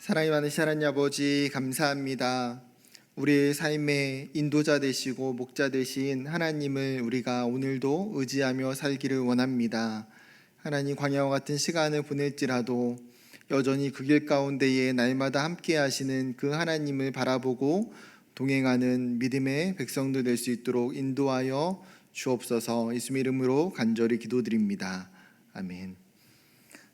사랑이 많으신 하나님 아버지, 감사합니다. 우리의 삶의 인도자 되시고 목자 되신 하나님을 우리가 오늘도 의지하며 살기를 원합니다. 하나님, 광야와 같은 시간을 보낼지라도 여전히 그 길 가운데에 날마다 함께 하시는 그 하나님을 바라보고 동행하는 믿음의 백성들 될 수 있도록 인도하여 주옵소서. 예수님 이름으로 간절히 기도드립니다. 아멘.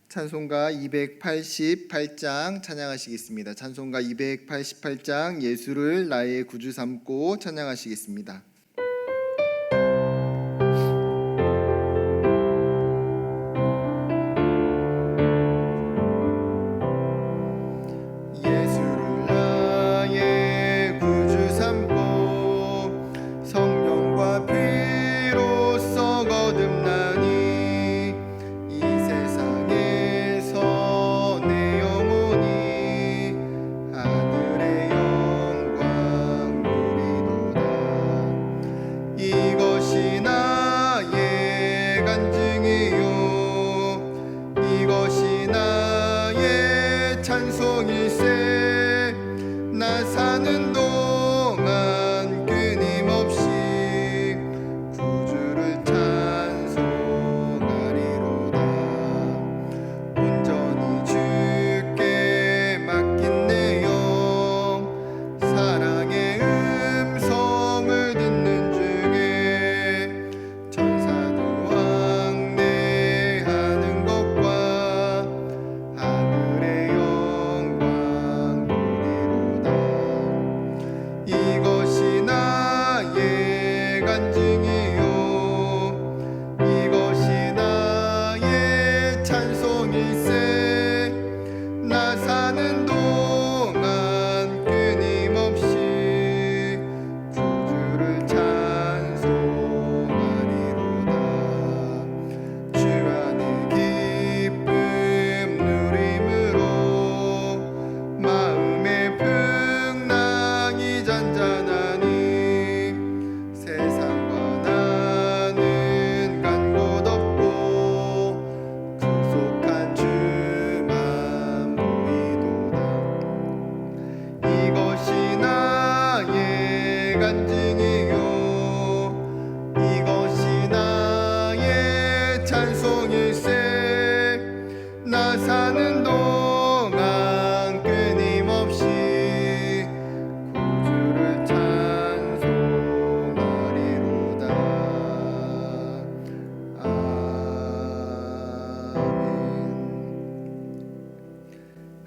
찬송가 288장 찬양하시겠습니다. 찬송가 288장 예수를 나의 구주 삼고 찬양하시겠습니다.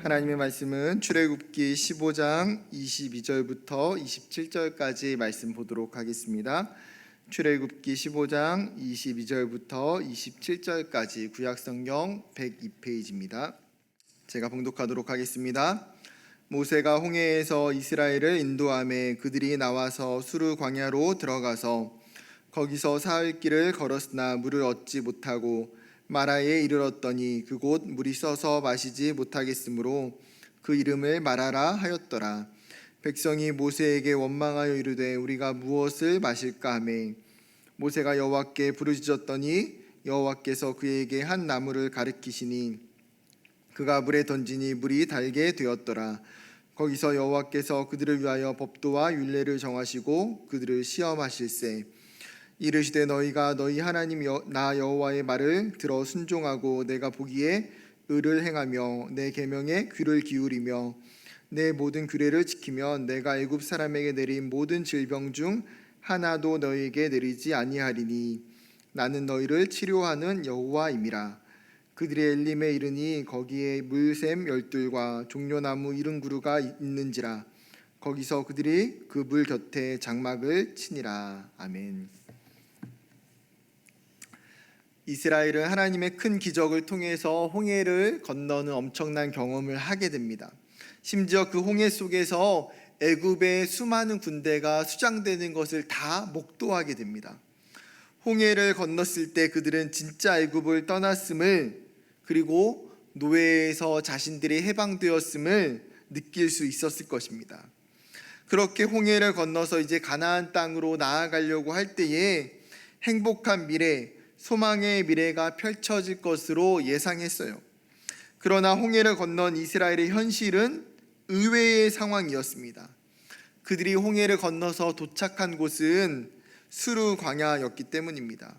하나님의 말씀은 출애굽기 15장 22절부터 27절까지 말씀 보도록 하겠습니다. 출애굽기 15장 22절부터 27절까지 구약성경 102페이지입니다. 제가 봉독하도록 하겠습니다. 모세가 홍해에서 이스라엘을 인도하매 그들이 나와서 수르 광야로 들어가서 거기서 사흘 길을 걸었으나 물을 얻지 못하고 마라에 이르렀더니 그곳 물이 써서 마시지 못하겠으므로 그 이름을 마라라 하였더라. 백성이 모세에게 원망하여 이르되 우리가 무엇을 마실까 하매 모세가 여호와께 부르짖었더니 여호와께서 그에게 한 나무를 가리키시니 그가 물에 던지니 물이 달게 되었더라. 거기서 여호와께서 그들을 위하여 법도와 율례를 정하시고 그들을 시험하실세. 이르시되 너희가 너희 하나님 나 여호와의 말을 들어 순종하고 내가 보기에 의를 행하며 내 계명에 귀를 기울이며 내 모든 규례를 지키면 내가 애굽 사람에게 내린 모든 질병 중 하나도 너희에게 내리지 아니하리니 나는 너희를 치료하는 여호와임이라. 그들이 엘림에 이르니 거기에 물샘 열둘과 종려나무 70그루가 있는지라. 거기서 그들이 그 물 곁에 장막을 치니라. 아멘. 이스라엘은 하나님의 큰 기적을 통해서 홍해를 건너는 엄청난 경험을 하게 됩니다. 심지어 그 홍해 속에서 애굽의 수많은 군대가 수장되는 것을 다 목도하게 됩니다. 홍해를 건넜을 때 그들은 진짜 애굽을 떠났음을, 그리고 노예에서 자신들이 해방되었음을 느낄 수 있었을 것입니다. 그렇게 홍해를 건너서 이제 가나안 땅으로 나아가려고 할 때에 행복한 미래, 소망의 미래가 펼쳐질 것으로 예상했어요. 그러나 홍해를 건넌 이스라엘의 현실은 의외의 상황이었습니다. 그들이 홍해를 건너서 도착한 곳은 수르 광야였기 때문입니다.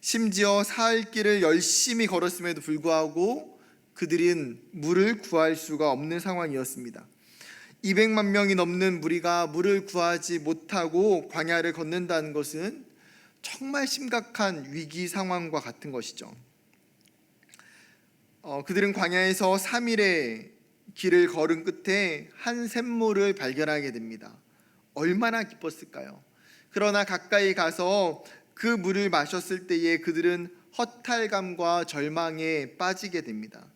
심지어 사흘 길을 열심히 걸었음에도 불구하고 그들은 물을 구할 수가 없는 상황이었습니다. 200만 명이 넘는 무리가 물을 구하지 못하고 광야를 건넌다는 것은 정말 심각한 위기 상황과 같은 것이죠. 그들은 광야에서 3일의 길을 걸은 끝에 한 샘물을 발견하게 됩니다. 얼마나 기뻤을까요? 그러나 가까이 가서 그 물을 마셨을 때에 그들은 허탈감과 절망에 빠지게 됩니다.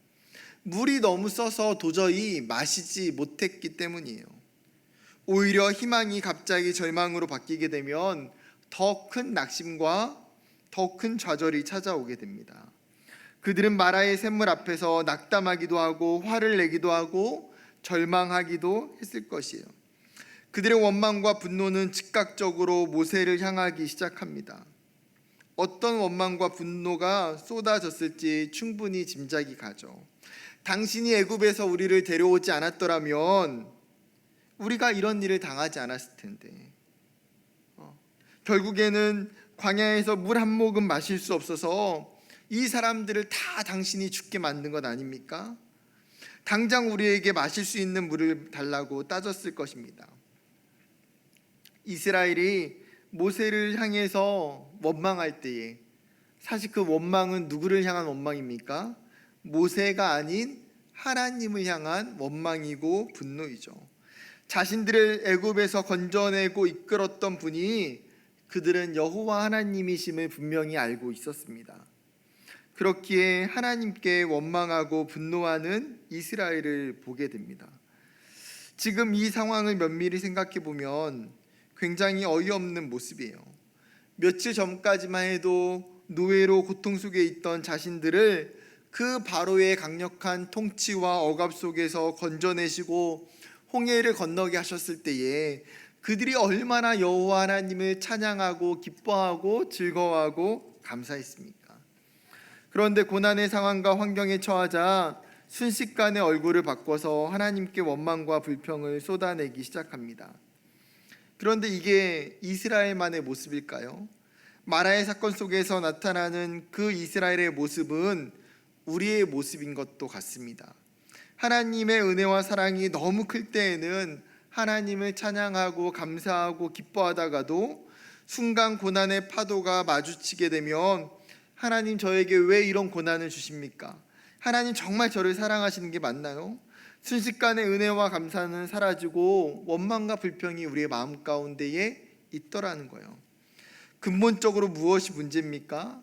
물이 너무 써서 도저히 마시지 못했기 때문이에요. 오히려 희망이 갑자기 절망으로 바뀌게 되면 더 큰 낙심과 더 큰 좌절이 찾아오게 됩니다. 그들은 마라의 샘물 앞에서 낙담하기도 하고 화를 내기도 하고 절망하기도 했을 것이에요. 그들의 원망과 분노는 즉각적으로 모세를 향하기 시작합니다. 어떤 원망과 분노가 쏟아졌을지 충분히 짐작이 가죠. 당신이 애굽에서 우리를 데려오지 않았더라면 우리가 이런 일을 당하지 않았을 텐데, 결국에는 광야에서 물 한 모금 마실 수 없어서 이 사람들을 다 당신이 죽게 만든 것 아닙니까? 당장 우리에게 마실 수 있는 물을 달라고 따졌을 것입니다. 이스라엘이 모세를 향해서 원망할 때에 사실 그 원망은 누구를 향한 원망입니까? 모세가 아닌 하나님을 향한 원망이고 분노이죠. 자신들을 애굽에서 건져내고 이끌었던 분이 그들은 여호와 하나님이심을 분명히 알고 있었습니다. 그렇기에 하나님께 원망하고 분노하는 이스라엘을 보게 됩니다. 지금 이 상황을 면밀히 생각해 보면 굉장히 어이없는 모습이에요. 며칠 전까지만 해도 노예로 고통 속에 있던 자신들을 그 바로의 강력한 통치와 억압 속에서 건져내시고 홍해를 건너게 하셨을 때에 그들이 얼마나 여호와 하나님을 찬양하고 기뻐하고 즐거워하고 감사했습니까? 그런데 고난의 상황과 환경에 처하자 순식간에 얼굴을 바꿔서 하나님께 원망과 불평을 쏟아내기 시작합니다. 그런데 이게 이스라엘만의 모습일까요? 마라의 사건 속에서 나타나는 그 이스라엘의 모습은 우리의 모습인 것도 같습니다. 하나님의 은혜와 사랑이 너무 클 때에는 하나님을 찬양하고 감사하고 기뻐하다가도 순간 고난의 파도가 마주치게 되면 하나님 저에게 왜 이런 고난을 주십니까? 하나님 정말 저를 사랑하시는 게 맞나요? 순식간에 은혜와 감사는 사라지고 원망과 불평이 우리의 마음 가운데에 있더라는 거예요. 근본적으로 무엇이 문제입니까?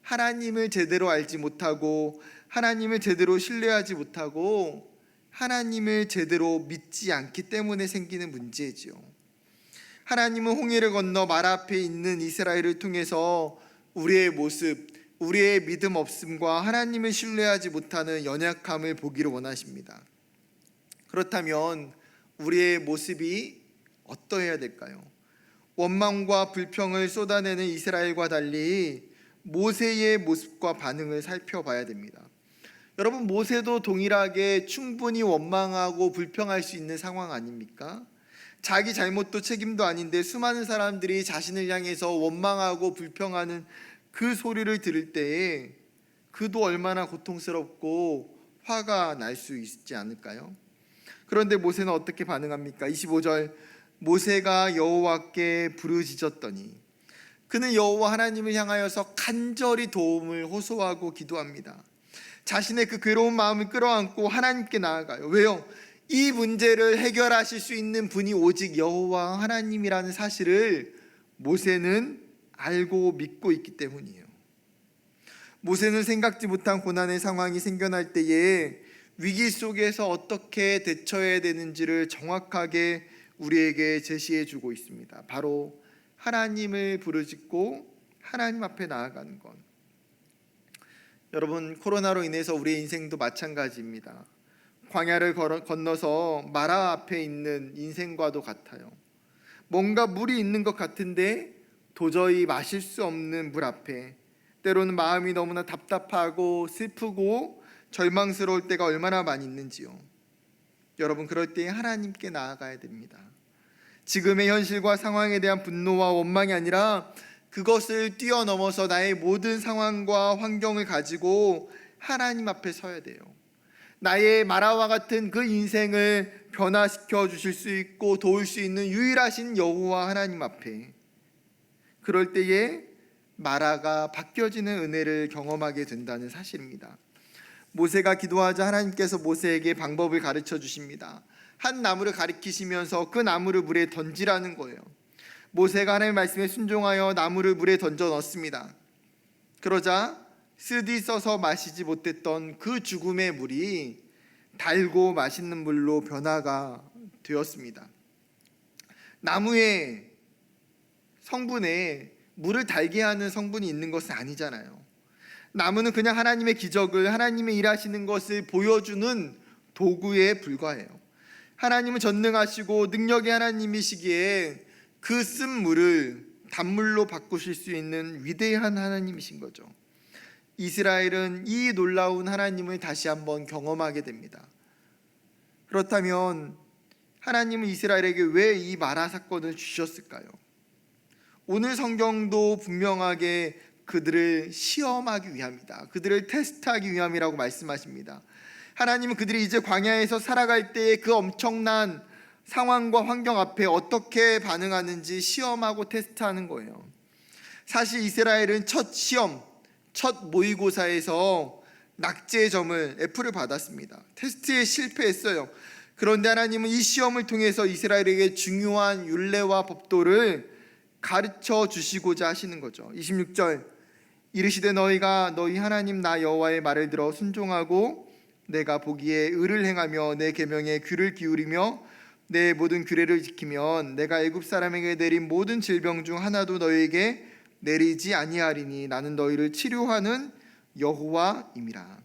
하나님을 제대로 알지 못하고 하나님을 제대로 신뢰하지 못하고 하나님을 제대로 믿지 않기 때문에 생기는 문제지요. 하나님은 홍해를 건너 마라 앞에 있는 이스라엘을 통해서 우리의 모습, 우리의 믿음 없음과 하나님을 신뢰하지 못하는 연약함을 보기를 원하십니다. 그렇다면 우리의 모습이 어떠해야 될까요? 원망과 불평을 쏟아내는 이스라엘과 달리 모세의 모습과 반응을 살펴봐야 됩니다. 여러분, 모세도 동일하게 충분히 원망하고 불평할 수 있는 상황 아닙니까? 자기 잘못도 책임도 아닌데 수많은 사람들이 자신을 향해서 원망하고 불평하는 그 소리를 들을 때에 그도 얼마나 고통스럽고 화가 날 수 있지 않을까요? 그런데 모세는 어떻게 반응합니까? 25절, 모세가 여호와께 부르짖었더니, 그는 여호와 하나님을 향하여서 간절히 도움을 호소하고 기도합니다. 자신의 그 괴로운 마음을 끌어안고 하나님께 나아가요. 왜요? 이 문제를 해결하실 수 있는 분이 오직 여호와 하나님이라는 사실을 모세는 알고 믿고 있기 때문이에요. 모세는 생각지 못한 고난의 상황이 생겨날 때에 위기 속에서 어떻게 대처해야 되는지를 정확하게 우리에게 제시해 주고 있습니다. 바로 하나님을 부르짖고 하나님 앞에 나아가는 것. 여러분, 코로나로 인해서 우리의 인생도 마찬가지입니다. 광야를 건너서 마라 앞에 있는 인생과도 같아요. 뭔가 물이 있는 것 같은데 도저히 마실 수 없는 물 앞에, 때로는 마음이 너무나 답답하고 슬프고 절망스러울 때가 얼마나 많이 있는지요. 여러분, 그럴 때 하나님께 나아가야 됩니다. 지금의 현실과 상황에 대한 분노와 원망이 아니라 그것을 뛰어넘어서 나의 모든 상황과 환경을 가지고 하나님 앞에 서야 돼요. 나의 마라와 같은 그 인생을 변화시켜 주실 수 있고 도울 수 있는 유일하신 여호와 하나님 앞에, 그럴 때에 마라가 바뀌어지는 은혜를 경험하게 된다는 사실입니다. 모세가 기도하자 하나님께서 모세에게 방법을 가르쳐 주십니다. 한 나무를 가리키시면서 그 나무를 물에 던지라는 거예요. 모세가 하나님의 말씀에 순종하여 나무를 물에 던져 넣습니다. 그러자 쓰디 써서 마시지 못했던 그 죽음의 물이 달고 맛있는 물로 변화가 되었습니다. 나무의 성분에 물을 달게 하는 성분이 있는 것은 아니잖아요. 나무는 그냥 하나님의 기적을, 하나님의 일하시는 것을 보여주는 도구에 불과해요. 하나님은 전능하시고 능력의 하나님이시기에 그 쓴 물을 단물로 바꾸실 수 있는 위대한 하나님이신 거죠. 이스라엘은 이 놀라운 하나님을 다시 한번 경험하게 됩니다. 그렇다면 하나님은 이스라엘에게 왜 이 마라 사건을 주셨을까요? 오늘 성경도 분명하게 그들을 시험하기 위함이다, 그들을 테스트하기 위함이라고 말씀하십니다. 하나님은 그들이 이제 광야에서 살아갈 때의 그 엄청난 상황과 환경 앞에 어떻게 반응하는지 시험하고 테스트하는 거예요. 사실 이스라엘은 첫 시험, 첫 모의고사에서 낙제의 점을 F를 받았습니다. 테스트에 실패했어요. 그런데 하나님은 이 시험을 통해서 이스라엘에게 중요한 율례와 법도를 가르쳐 주시고자 하시는 거죠. 26절, 이르시되 너희가 너희 하나님 나 여호와의 말을 들어 순종하고 내가 보기에 의를 행하며 내 계명에 귀를 기울이며 내 모든 규례를 지키면 내가 애굽 사람에게 내린 모든 질병 중 하나도 너희에게 내리지 아니하리니 나는 너희를 치료하는 여호와임이라.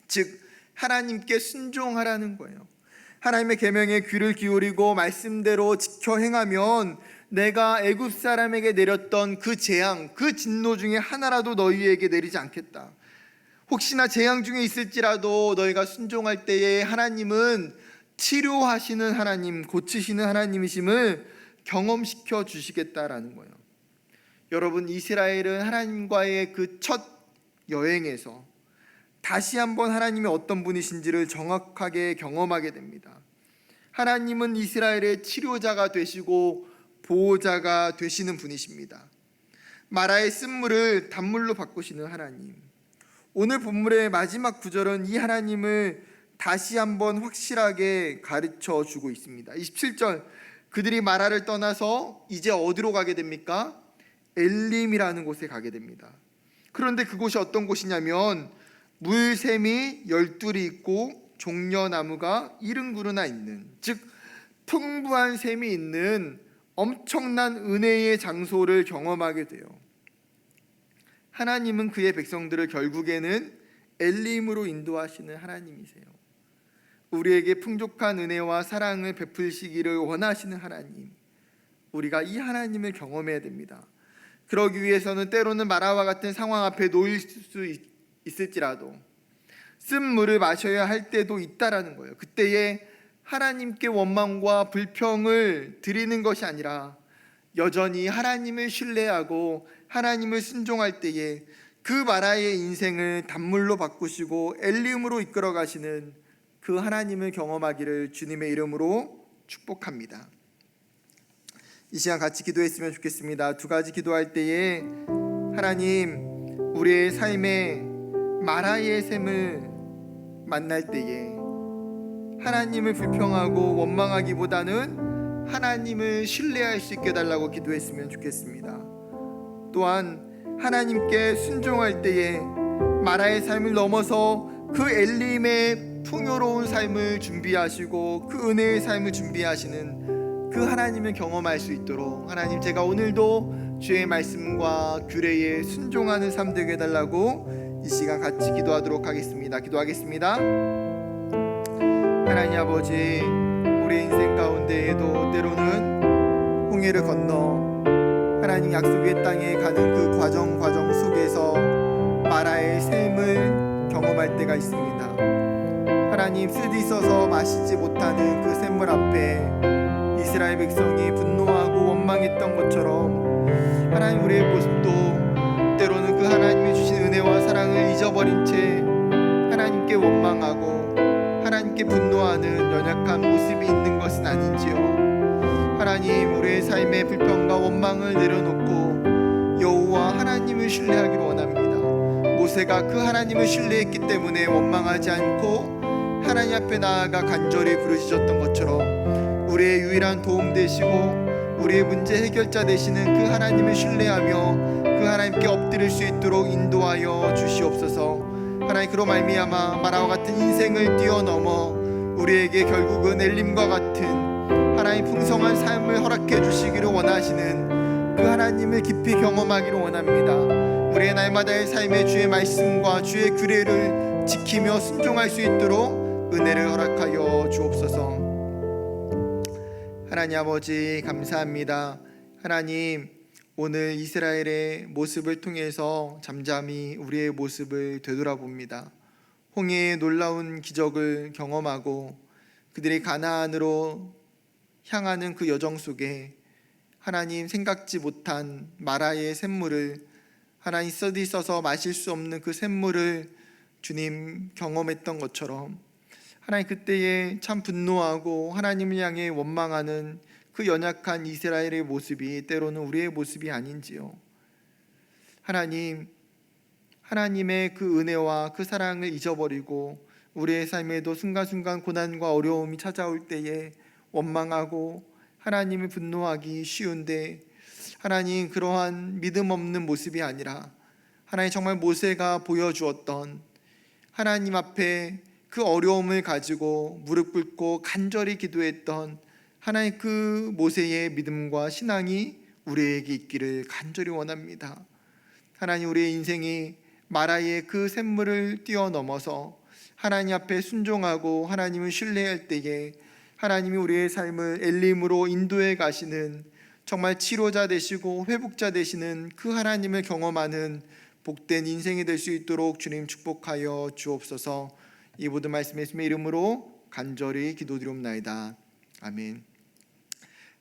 즉 하나님께 순종하라는 거예요. 하나님의 계명에 귀를 기울이고 말씀대로 지켜 행하면 내가 애굽 사람에게 내렸던 그 재앙, 그 진노 중에 하나라도 너희에게 내리지 않겠다. 혹시나 재앙 중에 있을지라도 너희가 순종할 때에 하나님은 치료하시는 하나님, 고치시는 하나님이심을 경험시켜 주시겠다라는 거예요. 여러분, 이스라엘은 하나님과의 그 첫 여행에서 다시 한번 하나님이 어떤 분이신지를 정확하게 경험하게 됩니다. 하나님은 이스라엘의 치료자가 되시고 보호자가 되시는 분이십니다. 마라의 쓴물을 단물로 바꾸시는 하나님. 오늘 본문의 마지막 구절은 이 하나님을 다시 한번 확실하게 가르쳐 주고 있습니다. 27절, 그들이 마라를 떠나서 이제 어디로 가게 됩니까? 엘림이라는 곳에 가게 됩니다. 그런데 그곳이 어떤 곳이냐면 물샘이 12이 있고 종려나무가 70그루나 있는, 즉 풍부한 샘이 있는 엄청난 은혜의 장소를 경험하게 돼요. 하나님은 그의 백성들을 결국에는 엘림으로 인도하시는 하나님이세요. 우리에게 풍족한 은혜와 사랑을 베푸시기를 원하시는 하나님, 우리가 이 하나님을 경험해야 됩니다. 그러기 위해서는 때로는 마라와 같은 상황 앞에 놓일 수 있을지라도 쓴 물을 마셔야 할 때도 있다라는 거예요. 그때에 하나님께 원망과 불평을 드리는 것이 아니라 여전히 하나님을 신뢰하고 하나님을 순종할 때에 그 마라의 인생을 단물로 바꾸시고 엘림으로 이끌어 가시는 그 하나님을 경험하기를 주님의 이름으로 축복합니다. 이 시간 같이 기도했으면 좋겠습니다. 두 가지 기도할 때에 하나님, 우리의 삶에 마라의 샘을 만날 때에 하나님을 불평하고 원망하기보다는 하나님을 신뢰할 수 있게 해달라고 기도했으면 좋겠습니다. 또한 하나님께 순종할 때에 마라의 삶을 넘어서 그 엘림의 풍요로운 삶을 준비하시고 그 은혜의 삶을 준비하시는 그 하나님을 경험할 수 있도록 하나님, 제가 오늘도 주의 말씀과 규례에 순종하는 삶 되게 해달라고 이 시간 같이 기도하도록 하겠습니다. 기도하겠습니다. 하나님 아버지, 우리의 인생 가운데에도 때로는 홍해를 건너 하나님 약속의 땅에 가는 그 과정 속에서 마라의 샘을 경험할 때가 있습니다. 하나님 쓰디써서 마시지 못하는 그 샘물 앞에 이스라엘 백성이 분노하고 원망했던 것처럼 하나님 우리의 모습도 때로는 그 하나님이 주신 은혜와 사랑을 잊어버린 채 하나님께 원망하고 하나님께 분노하는 연약한 모습이 있는 것은 아닌지요. 하나님 우리의 삶의 불평과 원망을 내려놓고 여호와 하나님을 신뢰하기를 원합니다. 모세가 그 하나님을 신뢰했기 때문에 원망하지 않고 하나님 앞에 나아가 간절히 부르짖었던 것처럼 우리의 유일한 도움 되시고 우리의 문제 해결자 되시는 그 하나님을 신뢰하며 그 하나님께 엎드릴 수 있도록 인도하여 주시옵소서. 하나님 그로 말미암아 마라와 같은 인생을 뛰어넘어 우리에게 결국은 엘림과 같은 하나님 풍성한 삶을 허락해 주시기를 원하시는 그 하나님을 깊이 경험하기를 원합니다. 우리의 날마다의 삶의 주의 말씀과 주의 규례를 지키며 순종할 수 있도록 은혜를 허락하여 주옵소서. 하나님 아버지 감사합니다. 하나님 오늘 이스라엘의 모습을 통해서 잠잠히 우리의 모습을 되돌아봅니다. 홍해의 놀라운 기적을 경험하고 그들이 가나안으로 향하는 그 여정 속에 하나님 생각지 못한 마라의 샘물을 하나님 써서 마실 수 없는 그 샘물을 주님 경험했던 것처럼 하나님 그때에 참 분노하고 하나님을 향해 원망하는 그 연약한 이스라엘의 모습이 때로는 우리의 모습이 아닌지요. 하나님, 하나님의 그 은혜와 그 사랑을 잊어버리고 우리의 삶에도 순간순간 고난과 어려움이 찾아올 때에 원망하고 하나님을 분노하기 쉬운데 하나님 그러한 믿음 없는 모습이 아니라 하나님 정말 모세가 보여주었던 하나님 앞에 그 어려움을 가지고 무릎 꿇고 간절히 기도했던 하나님 그 모세의 믿음과 신앙이 우리에게 있기를 간절히 원합니다. 하나님 우리의 인생이 마라의 그 샘물을 뛰어넘어서 하나님 앞에 순종하고 하나님을 신뢰할 때에 하나님이 우리의 삶을 엘림으로 인도해 가시는 정말 치료자 되시고 회복자 되시는 그 하나님을 경험하는 복된 인생이 될 수 있도록 주님 축복하여 주옵소서. 이 모든 말씀의 예수님의 이름으로 간절히 기도드리옵나이다. 아멘.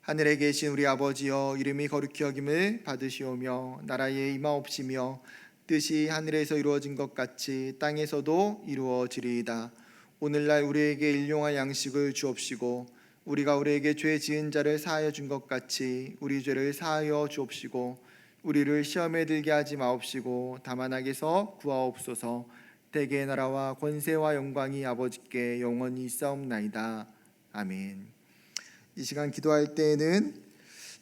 하늘에 계신 우리 아버지여 이름이 거룩히 여김을 받으시오며 나라에 임하옵시며 뜻이 하늘에서 이루어진 것 같이 땅에서도 이루어지리이다. 오늘날 우리에게 일용할 양식을 주옵시고 우리가 우리에게 죄 지은 자를 사하여 준 것 같이 우리 죄를 사하여 주옵시고 우리를 시험에 들게 하지 마옵시고 다만 악에서 구하옵소서. 대개의 나라와 권세와 영광이 아버지께 영원히 있사옵나이다. 아멘. 이 시간 기도할 때에는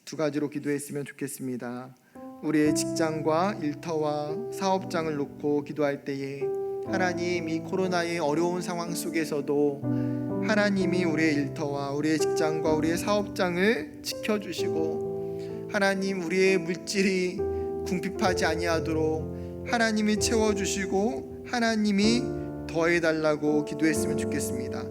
두 가지로 기도했으면 좋겠습니다. 우리의 직장과 일터와 사업장을 놓고 기도할 때에 하나님 이 코로나의 어려운 상황 속에서도 하나님이 우리의 일터와 우리의 직장과 우리의 사업장을 지켜주시고 하나님 우리의 물질이 궁핍하지 아니하도록 하나님이 채워주시고 하나님이 더해달라고 기도했으면 좋겠습니다.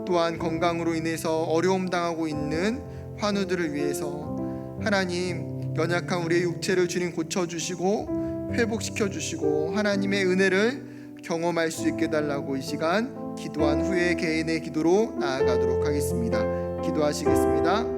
또한 건강으로 인해서 어려움 당하고 있는 환우들을 위해서 하나님 연약한 우리의 육체를 주님 고쳐주시고 회복시켜주시고 하나님의 은혜를 경험할 수 있게 달라고 이 시간 기도한 후에 개인의 기도로 나아가도록 하겠습니다. 기도하시겠습니다.